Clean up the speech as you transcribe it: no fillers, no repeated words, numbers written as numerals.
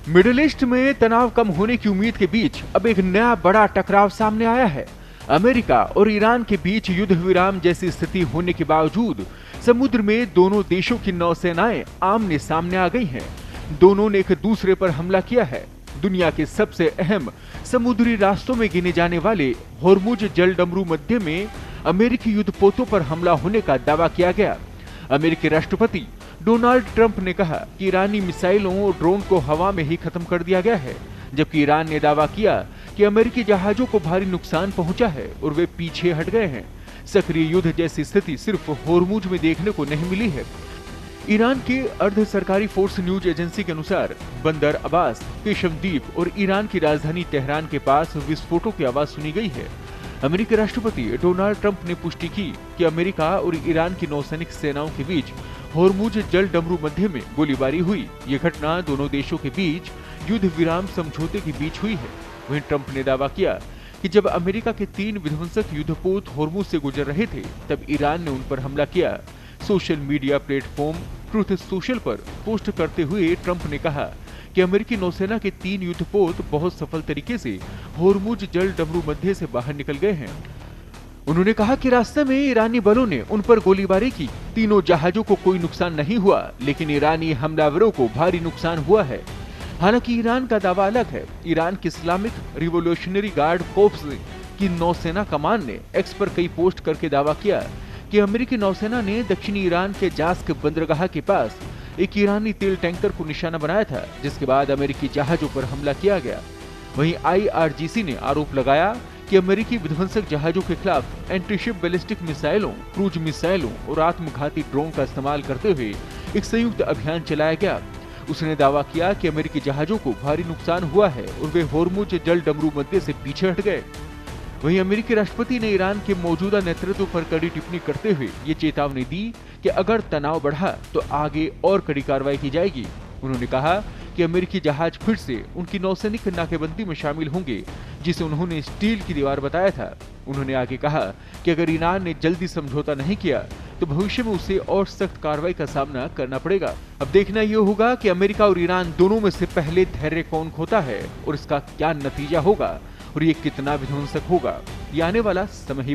Middle east में तनाव कम होने की उम्मीद के बीच अब एक नया बड़ा टकराव सामने आया है। अमेरिका और ईरान के बीच युद्ध विराम जैसी स्थिति होने के बावजूद समुद्र में दोनों देशों की नौसेनाएं आमने सामने आ गई हैं। दोनों ने एक दूसरे पर हमला किया है। दुनिया के सबसे अहम समुद्री रास्तों में गिने जाने वाले होर्मुज जलडमरू मध्य में अमेरिकी युद्धपोतों पर हमला होने का दावा किया गया। अमेरिकी राष्ट्रपति डोनाल्ड ट्रंप ने कहा कि ईरानी मिसाइलों और ड्रोन को हवा में ही खत्म कर दिया गया है, जबकि ईरान ने दावा किया कि अमेरिकी जहाजों को भारी नुकसान पहुंचा है और वे पीछे हट गए हैं। सक्रिय युद्ध जैसी स्थिति सिर्फ होर्मुज में देखने को नहीं मिली है। ईरान के अर्ध सरकारी फोर्स न्यूज एजेंसी के अनुसार बंदर अब्बास, केशम द्वीप और ईरान की राजधानी तेहरान के पास विस्फोटों की आवाज सुनी गई है। अमेरिकी राष्ट्रपति डोनाल्ड ट्रंप ने पुष्टि की कि अमेरिका और ईरान की नौसैनिक सेनाओं के बीच होर्मुज जलडमरू मध्य में गोलीबारी हुई। ये घटना दोनों देशों के बीच युद्ध विराम समझौते के बीच हुई है। वहीं ट्रंप ने दावा किया कि जब अमेरिका के 3 विध्वंसक युद्धपोत होर्मुज से गुजर रहे थे, तब ईरान ने उन पर हमला किया। Social media platform truth social पर पोस्ट करते हुए ट्रंप ने कहा कि अमेरिकी नौसेना के 3 युद्धपोत बहुत सफल तरीके से होर्मुज जलडमरू मध्य से बाहर निकल गए हैं। उन्होंने कहा कि रास्ते में ईरानी बलों ने उन पर गोलीबारी की। तीनों जहाजों को कोई नुकसान नहीं हुआ, लेकिन ईरानी हमलावरों को भारी नुकसान हुआ है। हालांकि ईरान का दावा अलग है। ईरान की इस्लामिक रिवोल्यूशनरी गार्ड कोर्प्स की नौसेना कमान ने एक्स पर कई पोस्ट करके दावा किया कि अमेरिकी नौसेना ने दक्षिणी ईरान के जास्क बंदरगाह के पास एक ईरानी तेल टैंकर को निशाना बनाया था, जिसके बाद अमेरिकी जहाजों पर हमला किया गया। वहीं IRGC ने आरोप लगाया कि अमेरिकी विध्वंसक जहाजों के खिलाफ एंटीशिप बैलिस्टिक मिसाइलों, क्रूज मिसाइलों और आत्मघाती ड्रोन का इस्तेमाल करते हुए एक संयुक्त अभियान चलाया गया। उसने दावा किया कि अमेरिकी जहाजों को भारी नुकसान हुआ है और वे होर्मुज जलडमरू मध्य से पीछे हट गए। वहीं अमेरिकी राष्ट्रपति ने ईरान के मौजूदा नेतृत्व पर कड़ी टिप्पणी करते हुए ये चेतावनी दी कि अगर तनाव बढ़ा तो आगे और कड़ी कार्रवाई की जाएगी। उन्होंने कहा कि अमेरिकी जहाज फिर से उनकी नौसैनिक नाकेबंदी में शामिल होंगे, जिसे उन्होंने स्टील की दीवार बताया था। उन्होंने आगे कहा कि अगर ईरान ने जल्दी समझौता नहीं किया तो भविष्य में उसे और सख्त कार्रवाई का सामना करना पड़ेगा। अब देखना ये होगा कि अमेरिका और ईरान दोनों में से पहले धैर्य कौन खोता है और इसका क्या नतीजा होगा और ये कितना विध्वंसक होगा। ये आने वाला समय ही